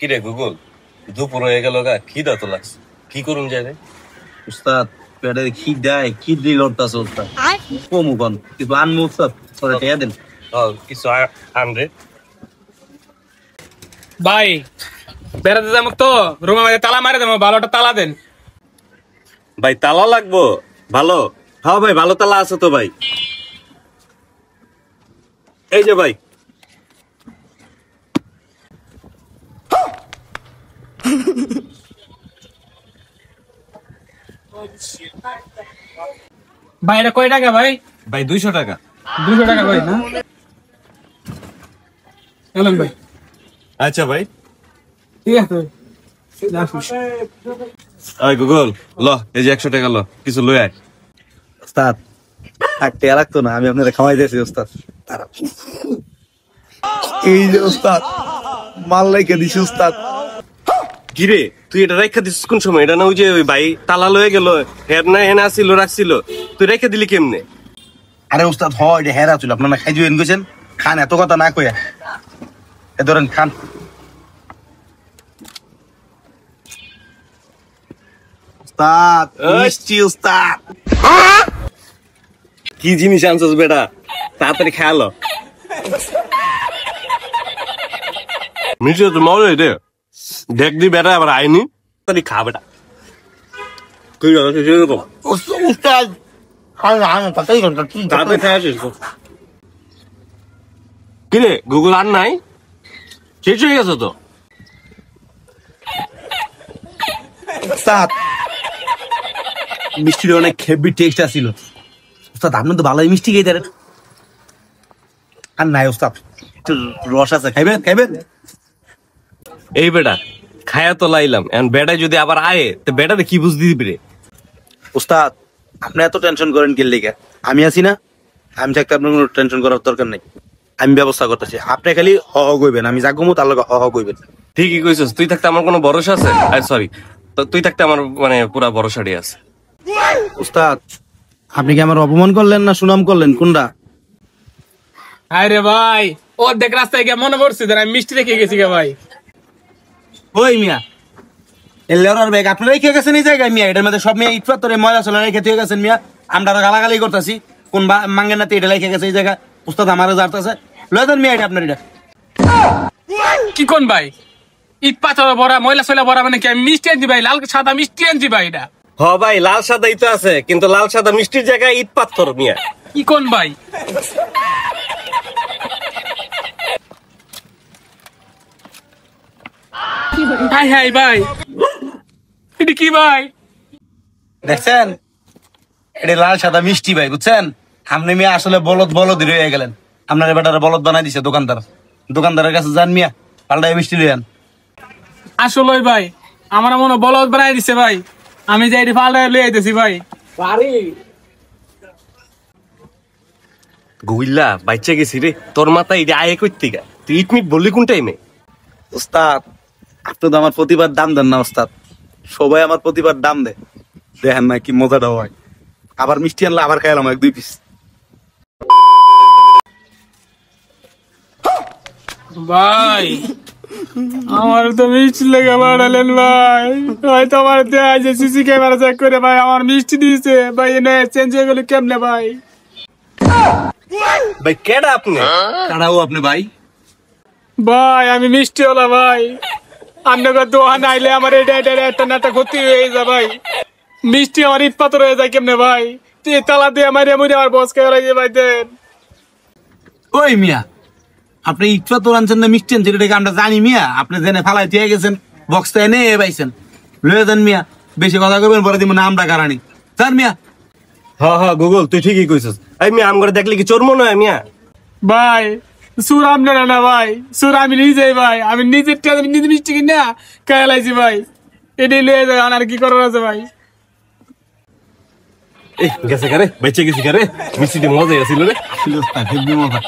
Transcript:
কিরে গুগল, দুপুর হয়ে গেল গা, খিদা তো লাগছে, কি করুন যায় রে? উস্তাদ পেটের খিদায় কিডনি লড়তাছে উস্তাদ। কমু কোন কিছু আনমু উস্তাদ, পরে টেয়া দেন। কিছু আনরে ভাই বেড়াতে যাবো তো, রুমের মধ্যে তালা মারে দেবো, ভালোটা তালা দেন। ভাই তালা লাগবো? ভালো, হ্যাঁ ভাই ভালো তালা আছে তো ভাই, এই যে ভাই। ভাই এটা কয় টাকা ভাই? ভাই 200 টাকা। 200 টাকা ভাই না? এলেন ভাই। আচ্ছা ভাই, ঠিক আছে ওই গুগল ল, এই যে 100 টাকা ল, কিছু লই আয়। উস্তাদ আর টেয়া লাগতো না, আমি আপনাদের খাওয়াই দিয়েছি উস্তাদ। এই যে উস্তাদ মাল লাইকে দিছি উস্তাদ। কিরে তুই এটা রেখা দিছিস কোন সময়? এটা না ওই যে ওই ভাই তালা লয়ে গেল, হের না হেনা আসছিল রাখছিল, তুই রেখে দিলি কেমনে? আরে উস্তাদ হয় এটা হেরা ছিল, আপনারা খাই জয়েন কইছেন, খান এত কথা না কইয়া এ ধরেন খান। উস্তাদ মিষ্টি উস্তাদ। কি জিনিস আনছস বেটা, তাড়াতাড়ি খেয়ালো। মিষ্টি তো মজা রে, দেখ দি বেটা আবার আইনি, তাড়াতাড়ি খা বেটা। তুই উস্তাদ তাড়াতাড়ি তাড়াতাড়ি খেয়ে আসিস। কিরে গুগল আর নাই, শেষ হয়ে গেছে তো? উস্তাদ মিষ্টির অনেক হেভি টেস্ট আছিল উস্তাদ, আপনি তো ভালোই মিষ্টি খেয়ে দেন। আর নাই উস্তাদ, একটু রস আছে, খাইবেন খাইবেন। এই বেটা খায়া তো লাইলাম, এখন বেটা যদি আবার আয়ে তো বেটারে কি বুঝ দিবি রে? উস্তাদ আপনি এত টেনশন করেন কি লিগা? আমি আছি না, আমি থাকতে আপনার কোনো টেনশন করার দরকার নেই, আমি ব্যবস্থা করতেছি। আপনি খালি হ হ কইবেন, আমি যা কমু তার লগে হ হ কইবেন। ঠিকই কইছস, তুই থাকতে আমার কোনো ভরসা আছে? সরি, তুই থাকতে আমার মানে পুরা ভরসাটি আছে। উস্তাদ আপনি কি আমার অপমান করলেন না সুনাম করলেন, কোনটা? আরে ভাই ও দেখ রাস্তায় গিয়ে মনে পড়ছে যে আমি মিষ্টি রেখে গেছি গে ভাই। ওই মিয়া এলের ব্যাগ আপনি রেখে গেছেন এই জায়গায় মিয়া, এটার মধ্যে সব মিয়া ইট পাথরে ময়লা চলে রেখে দিয়ে গেছেন মিয়া। আমরা গালাগালি করতেছি, কোন মাঙ্গের নাতে এটা রেখে গেছে এই জায়গা। উস্তাদ আমারও জানতেছে, লয়ে দেন মিয়া এটা আপনার। এটা কি কোন ভাই, ইট পাথর ভরা ময়লা সয়লা ভরা মানে কি? আমি মিষ্টি আনছি ভাই, লাল সাদা মিষ্টি আনছি ভাই। এটা হ ভাই লাল সাদাই তো আছে, কিন্তু লাল সাদা মিষ্টির জায়গায় ইট পাথর মিয়া। কি কোন ভাই? হাই হাই ভাই, এটা কি ভাই? দেখছেন, এটা লাল সাদা মিষ্টি ভাই, বুঝছেন? আপনি মিয়া আসলে বলদ বলদই রয়ে গেলেন, আপনার বেটারে বলদ বানাই দিছে দোকানদার। দোকানদারের কাছে যান মিয়া, পাল্টাই মিষ্টি লইয়ান। আসলে ভাই আমার মনে বলদ বানাই দিছে ভাই, আমি যাই পাল্টায় লই আইতেছি ভাই। গুইল্লা বাইচা গেছি রে, তোর মাথা এটা আয়ে করতে গা, তুই ইট মিট বললি কোন টাইমে? উস্তাদ আপনি তো আমার প্রতিবার দাম দেন না উস্তাদ, সবাই আমার প্রতিবার দাম দেয়, দেখেন না কি মজাটা হয়। আবার মিষ্টি আনলে আবার খাইলাম 1-2 পিস। ভাই আমার তো মিষ্টি লেগে বাড়ালেন ভাই, হয়তো আমার দেয়া যে সিসি ক্যামেরা চেক করে ভাই আমার মিষ্টি দিয়েছে ভাই, এনে চেঞ্জ হয়ে গেল কেমনে ভাই? ভাই কেডা আপনি? কারাও আপনি ভাই? ভাই আমি মিষ্টি হলা ভাই, আপনাকে দোহান আইলে আমার এটা এটা একটা নাটা ক্ষতি হয়ে যায় ভাই। মিষ্টি আমার ইট পাথর হয়ে যায় কেমনে ভাই? তুই তালা দিয়ে আমার এমনি আমার বস কে লাগে ভাই দেন। ওই মিয়া আপনি ইটপা তোর আনছেন না মিষ্টি আনছেন, এটাকে আমরা জানি মিয়া। আপনি জেনে ফালাই দিয়ে গেছেন, বক্সটা এনে পাইছেন, লয়ে যান মিয়া। বেশি কথা কইবেন পরে দিব না আমরা কারানি, জান মিয়া। হ গুগল তুই ঠিকই কইছস। এই মিয়া আম করে দেখলি কি চোর মনে হয় মিয়া? ভাই সুর আপনার না ভাই, সুর আমি নিজেই ভাই, আমি নিজের নিজে মিষ্টি কিনা খেয়ালাইছি ভাই, এটাই লয়ে যায় আর কি করার আছে ভাই। গেছে কারে বেঁচে গেছি কারে, মিষ্টিটি মজাই আছিল রে। আসলে উস্তাদ হেব্বি মজা।